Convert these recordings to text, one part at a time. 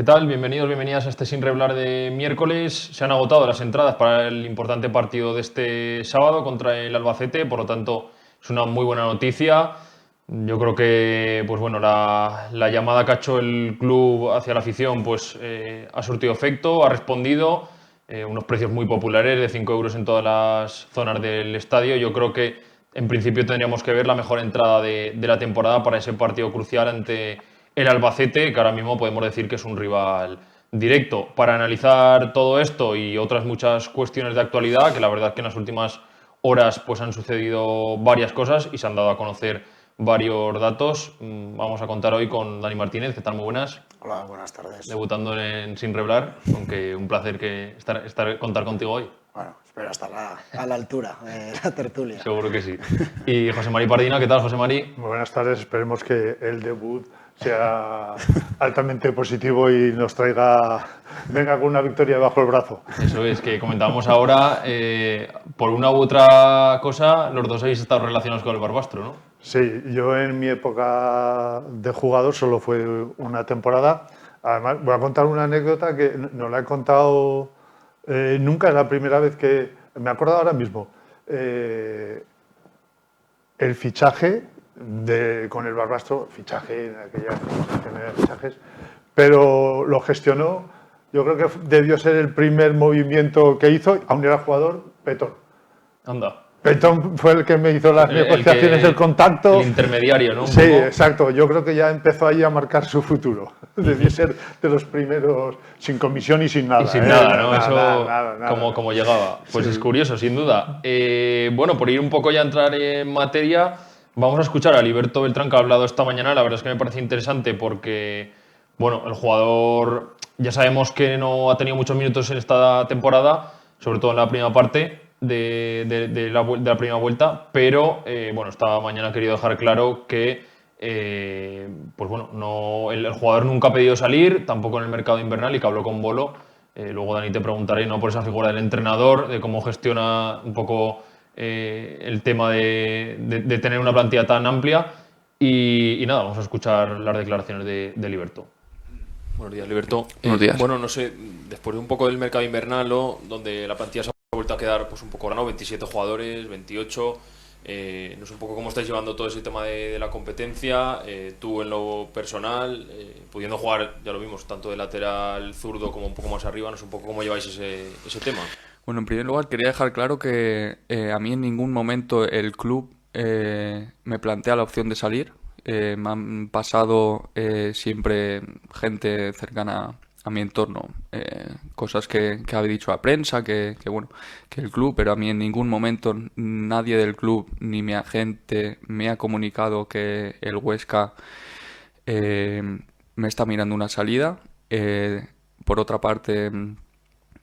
tal? Bienvenidos, bienvenidas a este Sin Reblar de miércoles. Se han agotado las entradas para el importante partido de este sábado contra el Albacete, por lo tanto es una muy buena noticia. Yo creo que pues bueno, la llamada que ha hecho el club hacia la afición pues, ha surtido efecto, ha respondido. Unos precios muy populares de 5 euros en todas las zonas del estadio. Yo creo que en principio tendríamos que ver la mejor entrada de la temporada para ese partido crucial ante el Albacete, que ahora mismo podemos decir que es un rival directo. Para analizar todo esto y otras muchas cuestiones de actualidad, que la verdad es que en las últimas horas pues, han sucedido varias cosas y se han dado a conocer varios datos, vamos a contar hoy con Dani Martínez. ¿Qué tal? Muy buenas. Hola, buenas tardes. Debutando en Sin Reblar, aunque un placer contar contigo hoy. Bueno, espero estar a la altura de la tertulia. Seguro que sí. Y José Mari Pardina, ¿qué tal, José Mari? Muy buenas tardes, esperemos que el debut sea altamente positivo y nos venga con una victoria bajo el brazo. Eso es, que comentábamos ahora, por una u otra cosa, los dos habéis estado relacionados con el Barbastro, ¿no? Sí, yo en mi época de jugador solo fue una temporada. Además, voy a contar una anécdota que no la he contado nunca, es la primera vez que me acuerdo ahora mismo. El fichaje con el Barbastro, fichaje en aquella gestión de fichajes, pero lo gestionó, yo creo que debió ser el primer movimiento que hizo, aún era jugador, Petón. Anda. Petón fue el que me hizo las negociaciones, el contacto. El intermediario, ¿no? Sí, exacto. Yo creo que ya empezó ahí a marcar su futuro. Debió ser de los primeros, sin comisión y sin nada. Y sin nada, ¿no? Nada. Como llegaba. Pues sí. Es curioso, sin duda. Bueno, por ir un poco ya a entrar en materia, vamos a escuchar a Liberto Beltrán, que ha hablado esta mañana. La verdad es que me parece interesante porque, bueno, el jugador ya sabemos que no ha tenido muchos minutos en esta temporada, sobre todo en la primera parte de la primera vuelta, pero bueno, esta mañana ha querido dejar claro que pues bueno, el jugador nunca ha pedido salir, tampoco en el mercado invernal, y que habló con Bolo. Luego, Dani, te preguntaré, ¿no?, por esa figura del entrenador, de cómo gestiona un poco el tema de tener una plantilla tan amplia. Y nada, vamos a escuchar las declaraciones de Liberto. Buenos días, Liberto. Buenos días. Bueno, no sé, después de un poco del mercado invernal, ¿no?, donde la plantilla se ha vuelto a quedar pues un poco grano, 27 jugadores, 28. No sé un poco cómo estáis llevando todo ese tema de la competencia, tú en lo personal, pudiendo jugar, ya lo vimos, tanto de lateral zurdo como un poco más arriba, no sé un poco cómo lleváis ese tema. Bueno, en primer lugar quería dejar claro que a mí en ningún momento el club me plantea la opción de salir. Me han pasado siempre gente cercana a mi entorno, cosas que ha dicho la prensa, que bueno, que el club, pero a mí en ningún momento nadie del club ni mi agente me ha comunicado que el Huesca me está mirando una salida. Por otra parte,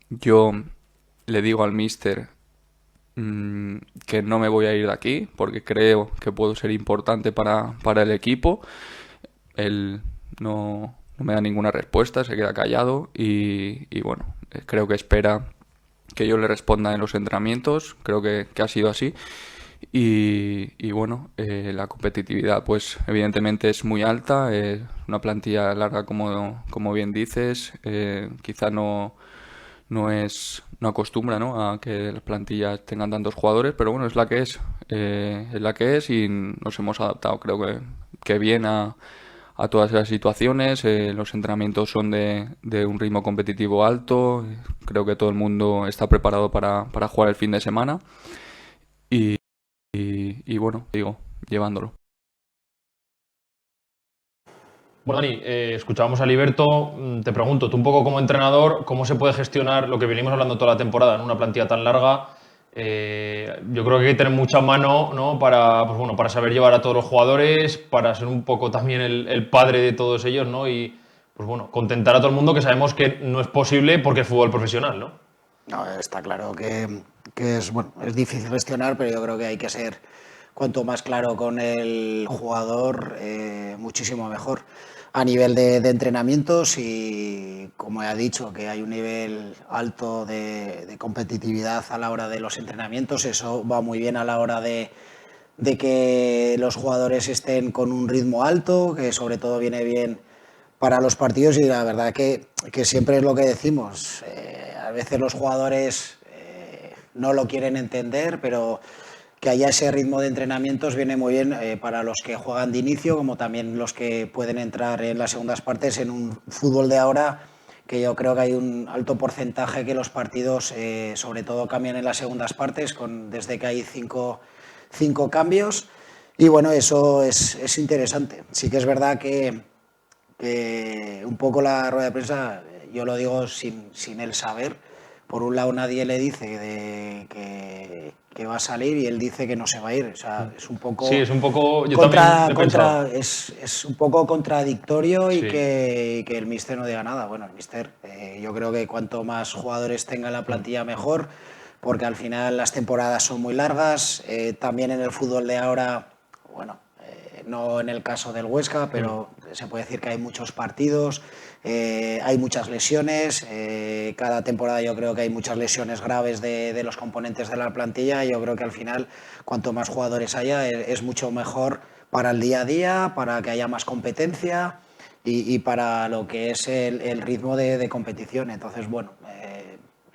yo le digo al míster que no me voy a ir de aquí porque creo que puedo ser importante para el equipo. Él no me da ninguna respuesta, se queda callado y bueno, creo que espera que yo le responda en los entrenamientos. Creo que ha sido así. Y bueno, la competitividad pues evidentemente es muy alta, una plantilla larga como bien dices, quizá no acostumbra, ¿no?, a que las plantillas tengan tantos jugadores, pero bueno, es la que es y nos hemos adaptado, creo que bien a todas esas situaciones. Los entrenamientos son de un ritmo competitivo alto, creo que todo el mundo está preparado para jugar el fin de semana y bueno, digo, llevándolo. Bueno, Dani, escuchábamos a Liberto. Te pregunto, tú un poco como entrenador, ¿cómo se puede gestionar lo que venimos hablando toda la temporada en una plantilla tan larga? Yo creo que hay que tener mucha mano, ¿no?, para saber llevar a todos los jugadores, para ser un poco también el padre de todos ellos, ¿no? Y pues bueno, contentar a todo el mundo, que sabemos que no es posible porque es fútbol profesional, ¿no? No, está claro que es difícil gestionar, pero yo creo que hay que ser cuanto más claro con el jugador, muchísimo mejor. A nivel de entrenamientos, y como he dicho, que hay un nivel alto de competitividad a la hora de los entrenamientos, eso va muy bien a la hora de que los jugadores estén con un ritmo alto, que sobre todo viene bien para los partidos y la verdad que siempre es lo que decimos. A veces los jugadores no lo quieren entender, pero que haya ese ritmo de entrenamientos viene muy bien para los que juegan de inicio, como también los que pueden entrar en las segundas partes en un fútbol de ahora, que yo creo que hay un alto porcentaje que los partidos sobre todo cambian en las segundas partes, desde que hay cinco cambios. Y bueno, eso es interesante. Sí que es verdad que un poco la rueda de prensa, yo lo digo sin él saber. Por un lado nadie le dice que va a salir y él dice que no se va a ir. O sea, es un poco... Sí, es un poco... Yo también he pensado. Es un poco contradictorio Sí. y que el míster no diga nada. Bueno, el míster, yo creo que cuanto más jugadores tenga en la plantilla mejor, porque al final las temporadas son muy largas. También en el fútbol de ahora, bueno, no en el caso del Huesca, pero se puede decir que hay muchos partidos, hay muchas lesiones, cada temporada yo creo que hay muchas lesiones graves de los componentes de la plantilla y yo creo que al final cuanto más jugadores haya es mucho mejor para el día a día, para que haya más competencia y para lo que es el ritmo de competición. Entonces, bueno,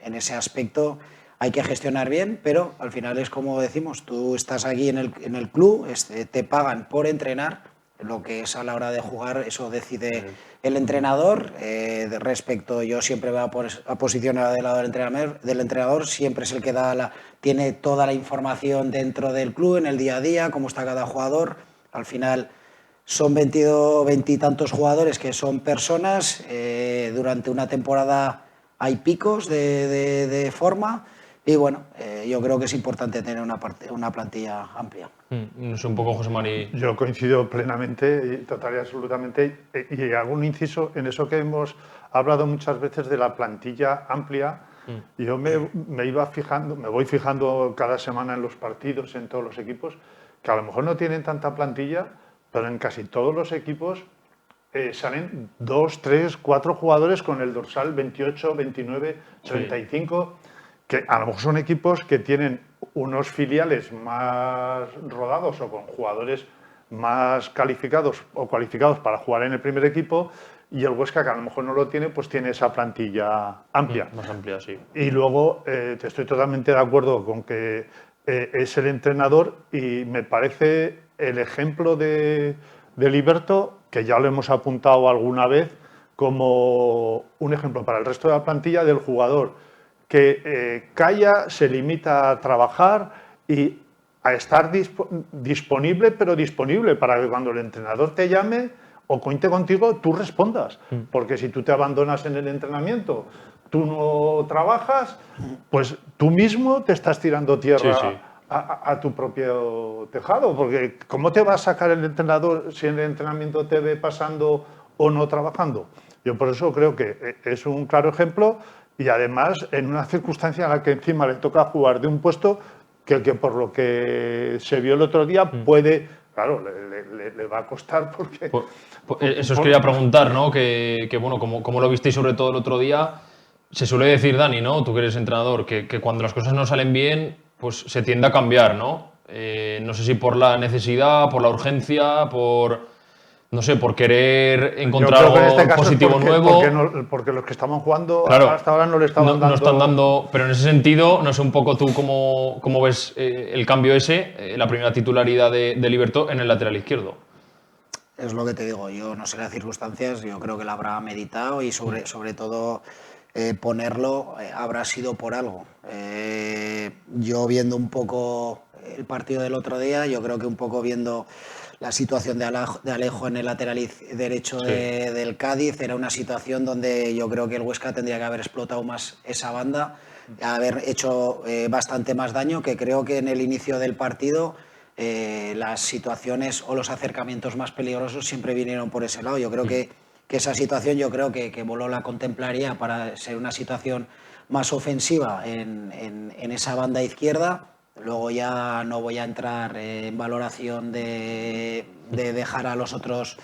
en ese aspecto hay que gestionar bien, pero al final es como decimos, tú estás aquí en el club, te pagan por entrenar, lo que es a la hora de jugar, eso decide el entrenador. Respecto, yo siempre voy a posicionar del lado del entrenador, siempre es el que tiene toda la información dentro del club, en el día a día, cómo está cada jugador. Al final son 20 y tantos jugadores que son personas, durante una temporada hay picos de forma. Y bueno, yo creo que es importante tener una plantilla amplia. No sé, un poco, José Mari. Yo coincido plenamente, total y absolutamente, y hago un inciso en eso que hemos hablado muchas veces de la plantilla amplia. Yo me voy fijando cada semana en los partidos, en todos los equipos, que a lo mejor no tienen tanta plantilla, pero en casi todos los equipos salen 2, 3, 4 jugadores con el dorsal 28, 29, 35... Sí. Que a lo mejor son equipos que tienen unos filiales más rodados o con jugadores más calificados o cualificados para jugar en el primer equipo, y el Huesca, que a lo mejor no lo tiene, pues tiene esa plantilla amplia. Más amplia, sí. Y luego estoy totalmente de acuerdo con que es el entrenador, y me parece el ejemplo de Liberto, que ya lo hemos apuntado alguna vez, como un ejemplo para el resto de la plantilla del jugador que calla, se limita a trabajar y a estar disponible, pero disponible para que cuando el entrenador te llame o cuente contigo, tú respondas. Porque si tú te abandonas en el entrenamiento, tú no trabajas, pues tú mismo te estás tirando tierra. Sí, sí. A tu propio tejado, porque ¿cómo te va a sacar el entrenador si en el entrenamiento te ve pasando o no trabajando? Yo por eso creo que es un claro ejemplo. Y además en una circunstancia en la que encima le toca jugar de un puesto que por lo que se vio el otro día puede, claro, le va a costar porque... Eso os quería preguntar, ¿no? Que bueno, como lo visteis sobre todo el otro día, se suele decir, Dani, ¿no? Tú que eres entrenador, que cuando las cosas no salen bien, pues se tiende a cambiar, ¿no? No sé si por la necesidad, por la urgencia, no sé, por querer encontrar algo en este positivo nuevo. Porque los que estaban jugando, claro, hasta ahora no le estaban dando... No están dando, pero en ese sentido, no sé un poco tú cómo ves el cambio ese, la primera titularidad de Liberto en el lateral izquierdo. Es lo que te digo, yo no sé las circunstancias, yo creo que lo habrá meditado y sobre todo ponerlo habrá sido por algo. Yo viendo un poco el partido del otro día, yo creo que un poco viendo la situación de Alejo en el lateral derecho del Cádiz, era una situación donde yo creo que el Huesca tendría que haber explotado más esa banda, haber hecho bastante más daño, que creo que en el inicio del partido las situaciones o los acercamientos más peligrosos siempre vinieron por ese lado. Yo creo que esa situación, yo creo que Bolo la contemplaría para ser una situación más ofensiva en esa banda izquierda. Luego ya no voy a entrar en valoración de dejar a los otros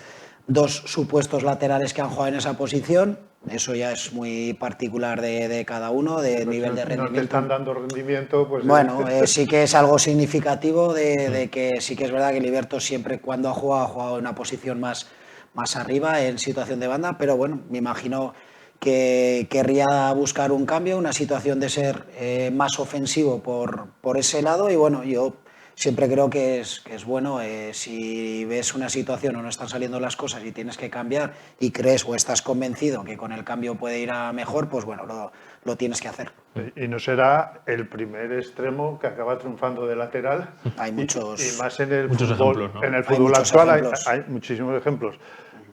dos supuestos laterales que han jugado en esa posición. Eso ya es muy particular de cada uno, de nivel de rendimiento. No te están dando rendimiento, pues... Bueno, sí que es algo significativo de que sí que es verdad que Liberto siempre cuando ha jugado en una posición más más arriba en situación de banda, pero bueno, me imagino que querría buscar un cambio, una situación de ser más ofensivo por ese lado y bueno, yo siempre creo que es bueno si ves una situación o no están saliendo las cosas y tienes que cambiar y crees o estás convencido que con el cambio puede ir a mejor, pues bueno, lo tienes que hacer. Y no será el primer extremo que acaba triunfando de lateral. Hay muchos, y más en el muchos fútbol, ejemplos, ¿no? en el Hay fútbol muchos actual ejemplos. hay muchísimos ejemplos.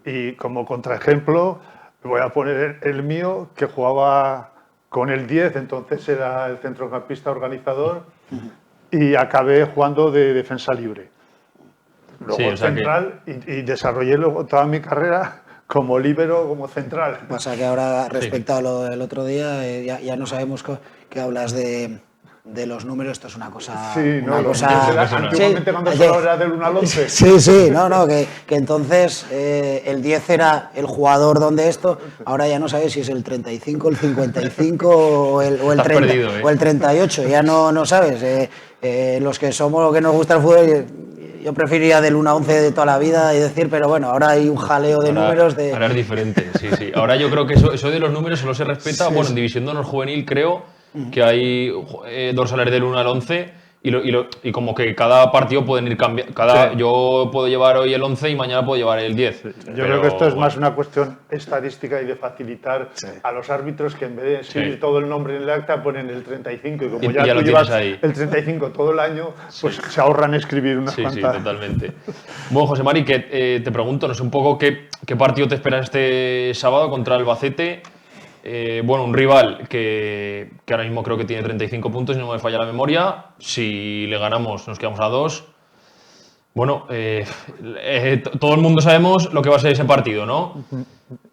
Y como contraejemplo, voy a poner el mío, que jugaba con el 10, entonces era el centrocampista organizador, y acabé jugando de defensa libre. Luego Sí, o sea central y desarrollé luego toda mi carrera como líbero, como central. Pasa que ahora, respecto a lo del otro día, ya no sabemos que hablas de los números, esto es una cosa... Sí, no, una los cosa, números era- sí, antiguamente cuando solo era del 1 al 11. Sí, no, que entonces el 10 era el jugador donde esto, ahora ya no sabes si es el 35, el 55 o el Estás 30, perdido, o el 38, ya no sabes. Los que somos los que nos gusta el fútbol, yo preferiría del 1 a 11 de toda la vida y decir, pero bueno, ahora hay un jaleo de números de... Ahora es diferente, sí. Ahora yo creo que eso de los números solo se respeta. Sí, bueno, sí. en División de Honor Juvenil creo que hay dorsales del 1 al 11 y como que cada partido pueden ir cambiando. Sí. Yo puedo llevar hoy el 11 y mañana puedo llevar el 10. Yo creo que esto es más una cuestión estadística y de facilitar a los árbitros que en vez de escribir todo el nombre en el acta ponen el 35 y como Y ya ya tú lo llevas tienes ahí. el 35 todo el año, pues se ahorran escribir unas Sí, cuantas. totalmente. Bueno, José Mari, que te pregunto, no sé un poco qué partido te esperas este sábado contra el Albacete. Bueno, un rival que ahora mismo creo que tiene 35 puntos, si no me falla la memoria. Si le ganamos, nos quedamos a 2. Bueno, todo el mundo sabemos lo que va a ser ese partido, ¿no?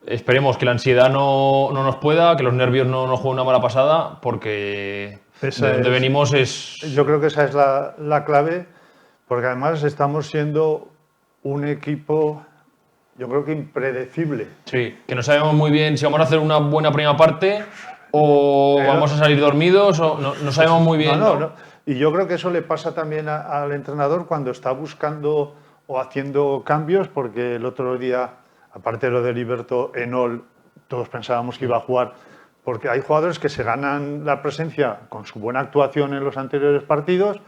Esperemos que la ansiedad no nos pueda, que los nervios no nos jueguen una mala pasada, porque Esa de donde es- venimos es... Yo creo que esa es la clave, porque además estamos siendo un equipo, yo creo que impredecible. Sí, que no sabemos muy bien si vamos a hacer una buena primera parte o vamos a salir dormidos o no sabemos muy bien. No. Y yo creo que eso le pasa también al entrenador cuando está buscando o haciendo cambios, porque el otro día, aparte de lo de Liberto, Enol, todos pensábamos que iba a jugar, porque hay jugadores que se ganan la presencia con su buena actuación en los anteriores partidos,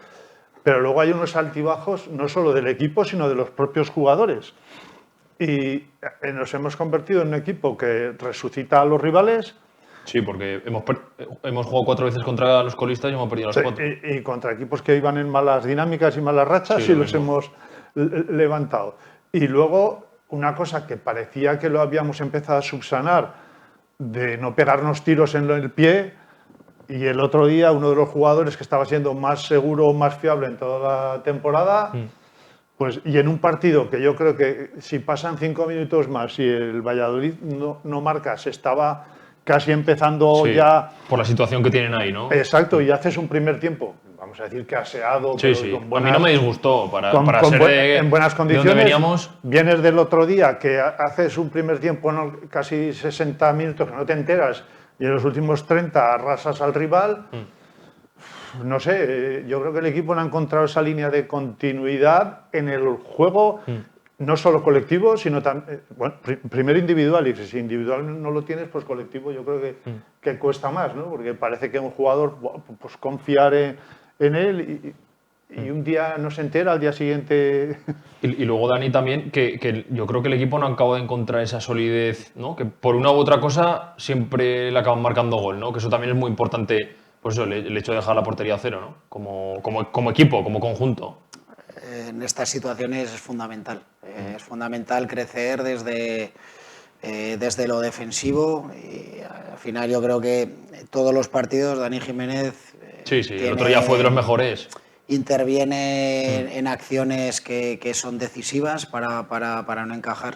pero luego hay unos altibajos no solo del equipo, sino de los propios jugadores. Y nos hemos convertido en un equipo que resucita a los rivales. Sí, porque hemos jugado 4 veces contra los colistas y hemos perdido las 4. Y contra equipos que iban en malas dinámicas y malas rachas Sí, y lo los mismo. hemos levantado. Y luego una cosa que parecía que lo habíamos empezado a subsanar, de no pegarnos tiros en el pie, y el otro día uno de los jugadores que estaba siendo más seguro, más fiable en toda la temporada, pues, y en un partido que yo creo que si pasan 5 minutos más y el Valladolid no marca, se estaba casi empezando Sí, ya... por la situación que tienen ahí, ¿no? Exacto, y haces un primer tiempo, vamos a decir que aseado, Sí, pero sí. con A buenas, mí no me disgustó para ser en buenas de condiciones. donde veníamos. Vienes del otro día que haces un primer tiempo, casi 60 minutos que no te enteras, y en los últimos 30 arrasas al rival. No sé, yo creo que el equipo no ha encontrado esa línea de continuidad en el juego, no solo colectivo, sino también, bueno, primero individual, y si individual no lo tienes, pues colectivo yo creo que cuesta más, ¿no? Porque parece que un jugador, pues confiar en él y un día no se entera, al día siguiente... Y luego, Dani, también, que yo creo que el equipo no acaba de encontrar esa solidez, ¿no? Que por una u otra cosa siempre le acaban marcando gol, ¿no? Que eso también es muy importante, pues eso, el hecho de dejar la portería a cero, ¿no? Como equipo, como conjunto. En estas situaciones es fundamental. Es fundamental crecer desde lo defensivo y al final yo creo que todos los partidos Dani Jiménez Sí, el otro día fue de los mejores. interviene en acciones que son decisivas para no encajar.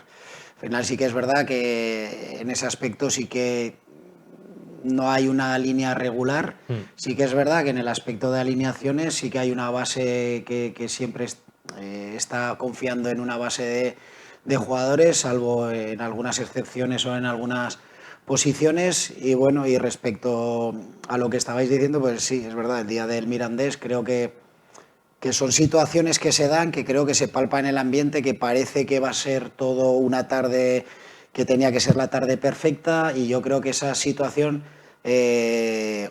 Al final sí que es verdad que en ese aspecto sí que no hay una línea regular. Sí que es verdad que en el aspecto de alineaciones sí que hay una base que siempre está confiando en una base de jugadores, salvo en algunas excepciones o en algunas posiciones. Y bueno, y respecto a lo que estabais diciendo, pues sí, es verdad, el día del Mirandés creo que que son situaciones que se dan, que creo que se palpa en el ambiente, que parece que va a ser todo una tarde, que tenía que ser la tarde perfecta, y yo creo que esa situación,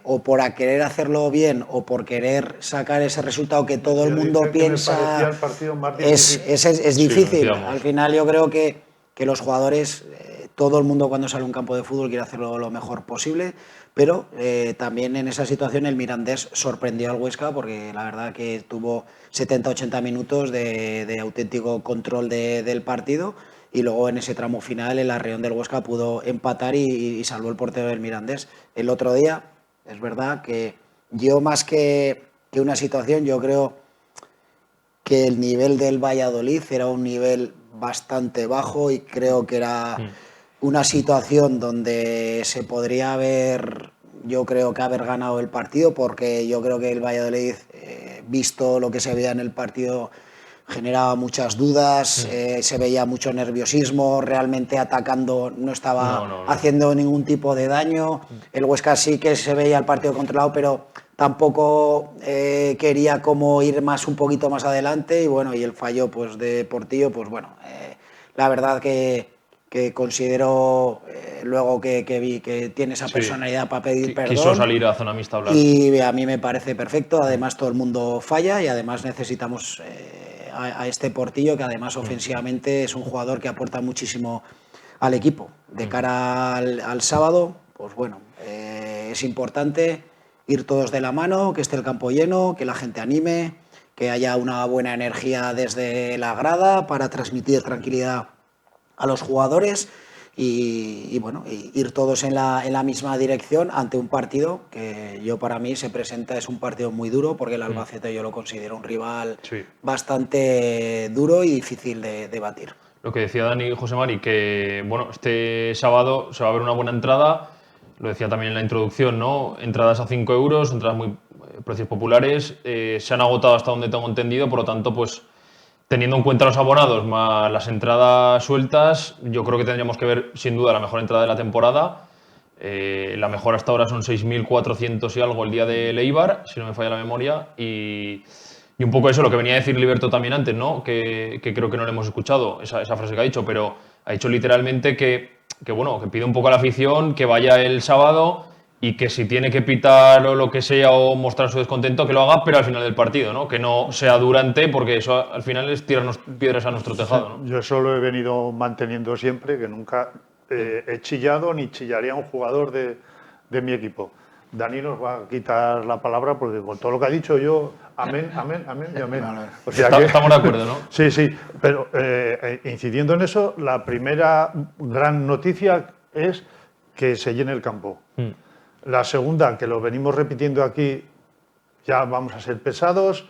o por querer hacerlo bien o por querer sacar ese resultado que todo el mundo piensa, el partido más es difícil. decíamos. Al final yo creo que los jugadores, todo el mundo cuando sale a un campo de fútbol quiere hacerlo lo mejor posible, pero también en esa situación el Mirandés sorprendió al Huesca, porque la verdad que tuvo 70-80 minutos de auténtico control del partido, y luego en ese tramo final el Arreón del Huesca pudo empatar y salvó el portero del Mirandés. El otro día, es verdad que yo, más que una situación, yo creo que el nivel del Valladolid era un nivel bastante bajo, y creo que era una situación donde se podría haber, yo creo que haber ganado el partido, porque yo creo que el Valladolid, visto lo que se veía en el partido, generaba muchas dudas, se veía mucho nerviosismo, realmente atacando no estaba haciendo ningún tipo de daño. El Huesca sí que se veía el partido controlado, pero tampoco quería como ir un poquito más adelante, y bueno, y el fallo pues de Portillo, pues bueno, la verdad que considero luego que vi que tiene esa personalidad para pedir perdón. Quiso salir a zona mixta a hablar. Y a mí me parece perfecto. Además, todo el mundo falla, y además necesitamos a este Portillo, que además ofensivamente es un jugador que aporta muchísimo al equipo. De cara al sábado, pues bueno, es importante ir todos de la mano, que esté el campo lleno, que la gente anime, que haya una buena energía desde la grada para transmitir tranquilidad a los jugadores, y bueno, ir todos en la misma dirección ante un partido que para mí se presenta, es un partido muy duro, porque el Albacete yo lo considero un rival bastante duro y difícil de batir. Lo que decía Dani y José Mari, que bueno, este sábado se va a ver una buena entrada, lo decía también en la introducción, ¿no? Entradas a 5 euros, entradas muy precios populares, se han agotado hasta donde tengo entendido, por lo tanto, pues teniendo en cuenta los abonados más las entradas sueltas, yo creo que tendríamos que ver sin duda la mejor entrada de la temporada. La mejor hasta ahora son 6.400 y algo el día de Eibar, si no me falla la memoria, y un poco eso, lo que venía a decir Liberto también antes, ¿no? Que creo que no le hemos escuchado, esa frase que ha dicho, pero ha dicho literalmente que bueno, que pide un poco a la afición que vaya el sábado, y que si tiene que pitar o lo que sea o mostrar su descontento, que lo haga, pero al final del partido, ¿no? Que no sea durante, porque eso al final es tirarnos piedras a nuestro tejado, ¿no? Yo eso lo he venido manteniendo siempre, que nunca he chillado ni chillaría a un jugador de mi equipo. Dani nos va a quitar la palabra, porque con todo lo que ha dicho yo, amén, amén, amén y amén. Vale. O sea Estamos de acuerdo, ¿no? Sí, sí, pero incidiendo en eso, la primera gran noticia es que se llene el campo. La segunda, que lo venimos repitiendo aquí, ya vamos a ser pesados,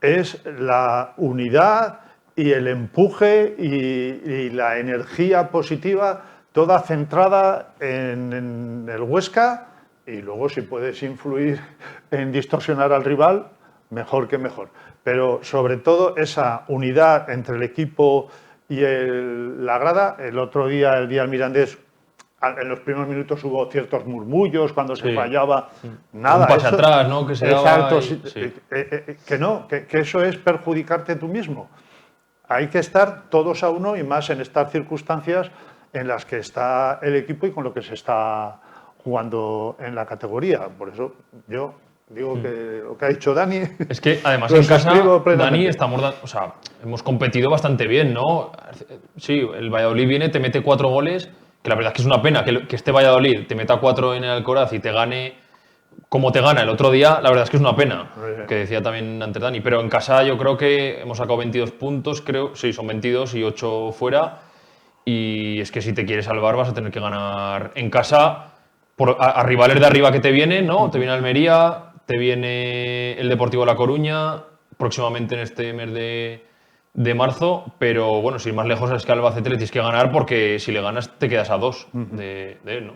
es la unidad y el empuje y la energía positiva, toda centrada en el Huesca, y luego si puedes influir en distorsionar al rival, mejor que mejor. Pero sobre todo esa unidad entre el equipo y la grada. El otro día, el día del Mirandés, en los primeros minutos hubo ciertos murmullos cuando se fallaba. Nada. Un pase atrás, ¿no? Que se exacto, daba que eso es perjudicarte tú mismo. Hay que estar todos a uno, y más en estas circunstancias en las que está el equipo y con lo que se está jugando en la categoría. Por eso yo digo que lo que ha dicho Dani... Es que además lo en casa, suscribo plenamente. Dani, hemos competido bastante bien, ¿no? Sí, el Valladolid viene, te mete 4 goles, que la verdad es que es una pena que este Valladolid te meta 4 en el Alcoraz y te gane como te gana el otro día. La verdad es que es una pena, que decía también antes Dani. Pero en casa yo creo que hemos sacado 22 puntos, creo. Sí, son 22 y 8 fuera. Y es que si te quieres salvar vas a tener que ganar en casa a rivales de arriba que te vienen, ¿no? Te viene Almería, te viene el Deportivo La Coruña, próximamente en este mes de marzo, pero bueno, sin más lejos es que Albacete le tienes que ganar, porque si le ganas te quedas a 2 de él, ¿no?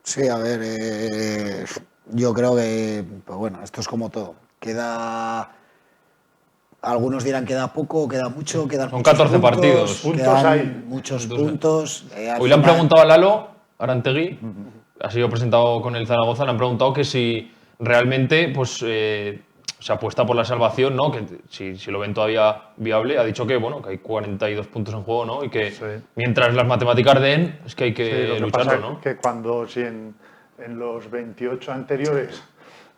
Sí, a ver, yo creo que, pues bueno, esto es como todo. Algunos dirán que da poco, queda mucho, quedan Son muchos 14 puntos, partidos. Puntos hay. Muchos puntos. Hoy le han preguntado a Lalo Arantegui, ha sido presentado con el Zaragoza, le han preguntado que si realmente, pues se apuesta por la salvación, ¿no? Que si lo ven todavía viable, ha dicho que, bueno, que hay 42 puntos en juego, ¿no? Y que Sí. mientras las matemáticas den, es que hay Sí, que lo que lucharlo, pasa ¿no? es que cuando, si en los 28 anteriores.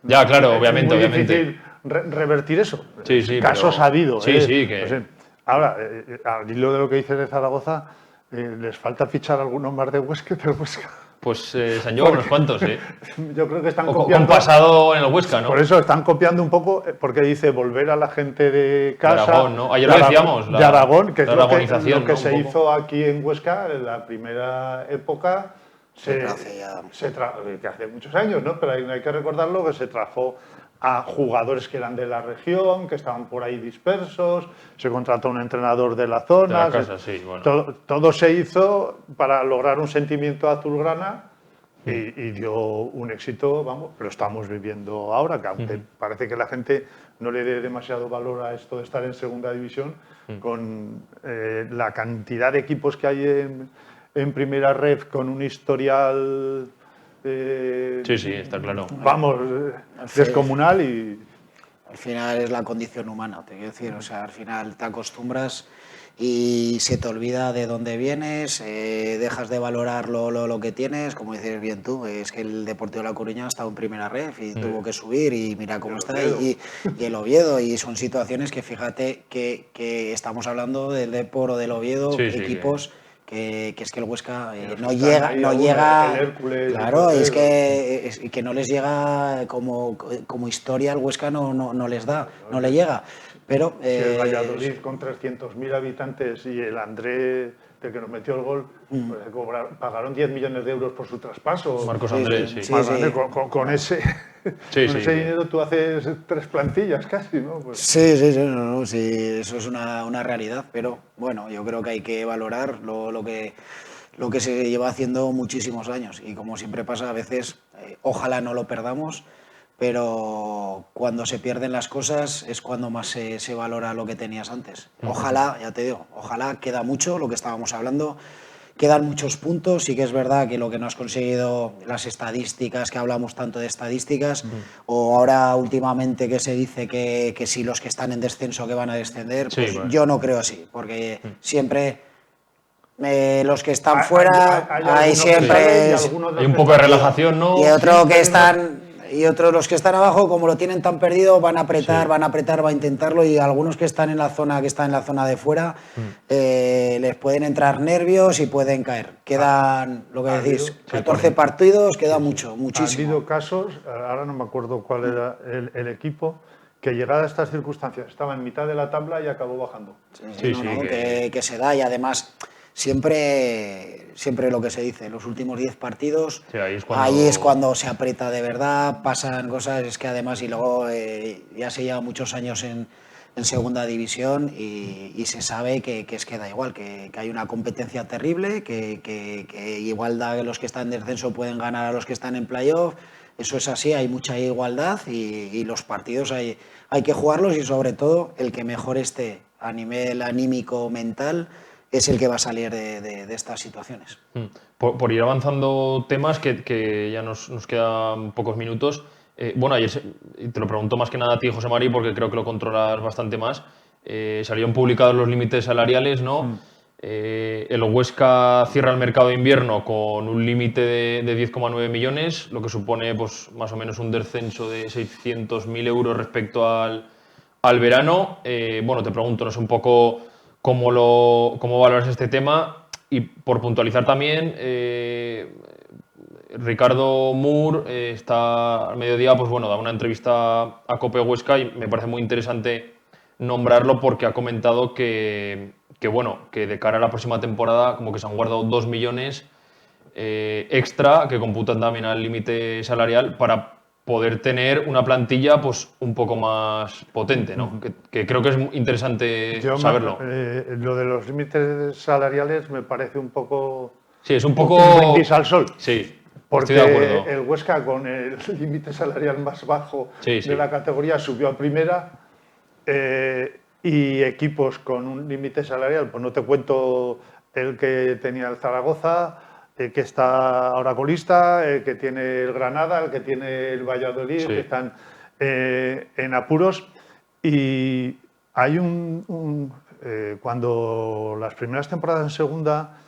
Ya, claro, es obviamente, muy obviamente. difícil revertir eso. Sí, sí, Casos pero- ha habido. sí, sí, que- Pues, ahora, al hilo de lo que dices de Zaragoza, les falta fichar algunos más de Huesca del Huesca. Pues se han llevado unos cuantos, ¿eh? Yo creo que están O con copiando. pasado en el Huesca, ¿no? Por eso están copiando un poco, porque dice volver a la gente de casa. Aragón, ¿no? Ayer de lo Aragón- decíamos, de Aragón, que es la lo que aragonización, ¿no? se Un poco. hizo aquí en Huesca en la primera época. Pero hace ya- Que hace muchos años, ¿no? Pero hay que recordarlo, que se trajo a jugadores que eran de la región, que estaban por ahí dispersos, se contrató un entrenador de la zona. De la casa, sí, bueno. Todo se hizo para lograr un sentimiento azulgrana y dio un éxito, vamos, pero estamos viviendo ahora, que aunque parece que la gente no le dé demasiado valor a esto de estar en segunda división, con la cantidad de equipos que hay en primera ref, con un historial, Sí, está claro. vamos, descomunal y... Al final es la condición humana, te quiero decir. O sea, al final te acostumbras y se te olvida de dónde vienes, dejas de valorar lo que tienes, como dices bien tú. Es que el Deportivo de La Coruña ha estado en primera ref y tuvo que subir y mira cómo está. Y el Oviedo, y son situaciones que fíjate que estamos hablando del Depor o del Oviedo, Sí, sí, equipos que es que el Huesca los no que están llega, ahí no aún, llega, el Hércules, claro, el es que no les llega como historia, el Huesca no les da, no le llega. Pero Si el Valladolid con 300.000 habitantes y el André, el que nos metió el gol, pues, pagaron 10 millones de euros por su traspaso. Marcos Andrés, sí. sí. Más grande, con ese, Sí, con sí, ese sí. dinero tú haces 3 plantillas casi, ¿no? Pues, sí, no, sí, eso es una realidad, pero bueno, yo creo que hay que valorar lo que se lleva haciendo muchísimos años y como siempre pasa a veces, ojalá no lo perdamos, pero cuando se pierden las cosas es cuando más se valora lo que tenías antes. Ojalá, ya te digo, ojalá, queda mucho lo que estábamos hablando. Quedan muchos puntos, sí que es verdad que lo que no has conseguido, las estadísticas, que hablamos tanto de estadísticas, o ahora últimamente que se dice que si los que están en descenso que van a descender, Sí, pues bueno. yo no creo así, porque siempre los que están hay fuera, hay algunos que siempre salen y es- algunos de Hay los un que poco de están- relajación, ¿no? y otro siempre que hay están y otros los que están abajo, como lo tienen tan perdido, van a apretar, van a intentarlo, y algunos que están en la zona de fuera, les pueden entrar nervios y pueden caer. Quedan, lo que ha decís, habido- 14 partidos, queda mucho, Ha muchísimo. habido casos, ahora no me acuerdo cuál era el equipo, que llegada a estas circunstancias estaba en mitad de la tabla y acabó bajando. Sí, No, sí, no, que- que se da, y además siempre lo que se dice, los últimos 10 partidos, Sí, ahí es cuando- ahí es cuando se aprieta de verdad, pasan cosas, es que además, y luego ya se lleva muchos años en segunda división y se sabe que es que da igual, que hay una competencia terrible, que igual da que los que están en descenso pueden ganar a los que están en playoff. Eso es así, hay mucha igualdad y los partidos hay que jugarlos, y sobre todo el que mejor esté a nivel anímico, mental, es el que va a salir de estas situaciones. Por ir avanzando temas, que ya nos quedan pocos minutos. Bueno, ayer, y te lo pregunto más que nada a ti, José Mari, porque creo que lo controlas bastante más. Salieron publicados los límites salariales, ¿no? El Huesca cierra el mercado de invierno con un límite de 10,9 millones, lo que supone pues, más o menos un descenso de 600.000 euros respecto al verano. Bueno, te pregunto, no sé, un poco cómo valoras este tema, y por puntualizar también, Ricardo Moore está al mediodía, pues bueno, da una entrevista a COPE Huesca y me parece muy interesante nombrarlo porque ha comentado bueno, que de cara a la próxima temporada como que se han guardado 2 millones extra que computan también al límite salarial para poder tener una plantilla pues un poco más potente, ¿no? Que creo que es interesante saberlo. Lo de los límites salariales me parece un poco... Sí, es un poco... un brindis al sol. Sí, Porque estoy de acuerdo. el Huesca, con el límite salarial más bajo Sí, sí. de la categoría, subió a primera, y equipos con un límite salarial, pues no te cuento el que tenía el Zaragoza, que está ahora colista, el que tiene el Granada, el que tiene el Valladolid, Sí. que están en apuros y hay cuando las primeras temporadas en segunda,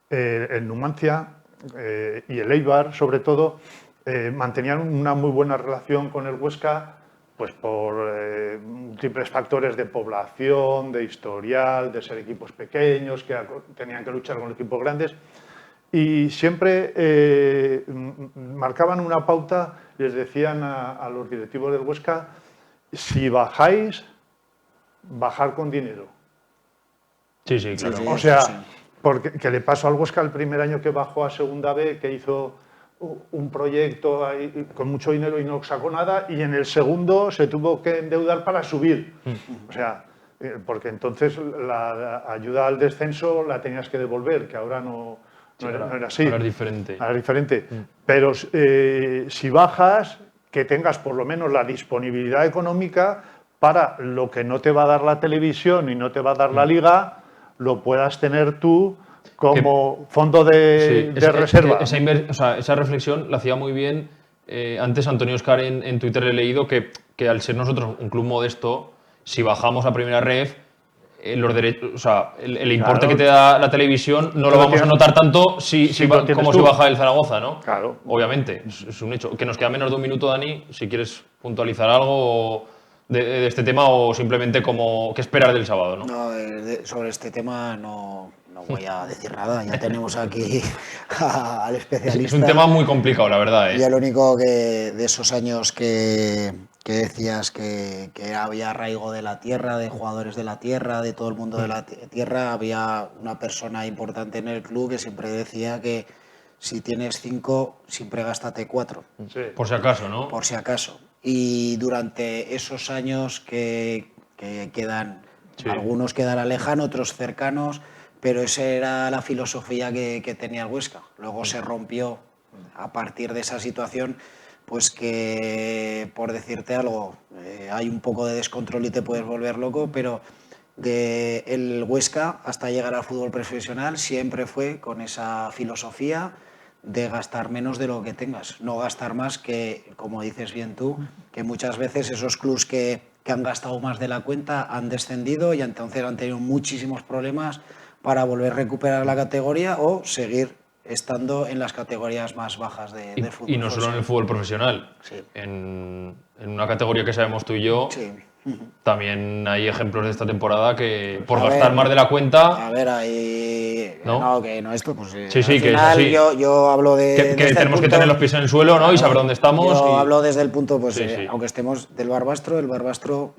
el Numancia y el Eibar, sobre todo, mantenían una muy buena relación con el Huesca, pues por múltiples factores de población, de historial, de ser equipos pequeños que tenían que luchar con equipos grandes. Y siempre marcaban una pauta, les decían a los directivos del Huesca, si bajáis, bajar con dinero. Sí, sí, claro. Sí, O sea, sí. porque que le pasó al Huesca el primer año que bajó a Segunda B, que hizo un proyecto ahí con mucho dinero y no sacó nada, y en el segundo se tuvo que endeudar para subir. O sea, porque entonces la ayuda al descenso la tenías que devolver, que ahora no era así. Ahora es diferente. Ahora es diferente. Pero si bajas, que tengas por lo menos la disponibilidad económica para lo que no te va a dar la televisión y no te va a dar la liga, lo puedas tener tú como fondo de reserva. Esa reflexión la hacía muy bien antes Antonio Oscar en Twitter. Le he leído que al ser nosotros un club modesto, si bajamos a primera ref, los derechos, o sea, el importe Claro. que te da la televisión no lo vamos a notar tanto como si baja el Zaragoza, ¿no? Claro. Obviamente, es un hecho. Que nos queda menos de un minuto, Dani, si quieres puntualizar algo de este tema o simplemente como qué esperar del sábado, ¿no? No, sobre este tema no voy a decir nada. Ya tenemos aquí al especialista. Es un tema muy complicado, la verdad, ¿eh? Y lo único que de esos años que decías que había arraigo de la tierra, de jugadores de la tierra, de todo el mundo de la tierra, había una persona importante en el club que siempre decía que si tienes 5, siempre gástate 4, Sí. Por si acaso, ¿no? por si acaso. Y durante esos años que quedan, Sí. algunos quedan lejanos, otros cercanos, pero esa era la filosofía que tenía el Huesca. Luego se rompió a partir de esa situación, pues que, por decirte algo, hay un poco de descontrol y te puedes volver loco, pero el Huesca, hasta llegar al fútbol profesional, siempre fue con esa filosofía de gastar menos de lo que tengas, no gastar más, que, como dices bien tú, que muchas veces esos clubs que han gastado más de la cuenta han descendido y entonces han tenido muchísimos problemas para volver a recuperar la categoría o seguir estando en las categorías más bajas del fútbol. Y no solo en el fútbol profesional. Sí. En una categoría que sabemos tú y yo, Sí. también hay ejemplos de esta temporada que por A gastar ver, más de la cuenta, A ver, ahí... ¿No? No, que no esto, pues... Sí, sí, al que es final así. Yo hablo de... que desde el tenemos que punto- tener los pies en el suelo, ¿no? Y saber dónde estamos. Yo y- hablo desde el punto, pues, Sí, sí. aunque estemos del Barbastro, el Barbastro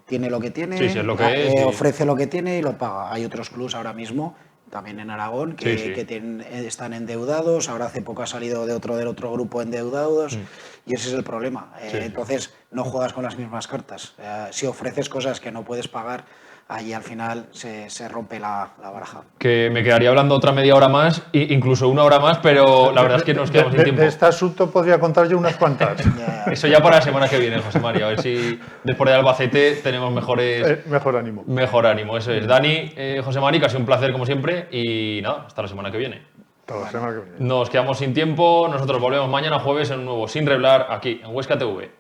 tiene lo que tiene, Sí, sí, es lo que es, sí. ofrece lo que tiene y lo paga. Hay otros clubs ahora mismo, también en Aragón, que, Sí, sí. están endeudados. Ahora hace poco ha salido del otro grupo endeudados y ese es el problema. Sí, sí. Entonces no juegas con las mismas cartas. Si ofreces cosas que no puedes pagar, allí al final se rompe la baraja. Que me quedaría hablando otra media hora más, incluso una hora más, pero la verdad es que nos quedamos sin tiempo. De este asunto podría contar yo unas cuantas. Eso ya para la semana que viene, José María. A ver si después de Albacete tenemos Mejor ánimo. mejor ánimo. Eso es. Dani, José María, que ha sido un placer como siempre. Y nada, hasta la semana que viene. Hasta la semana que viene. Nos quedamos sin tiempo. Nosotros volvemos mañana jueves en un nuevo Sin Reblar aquí en Huesca TV.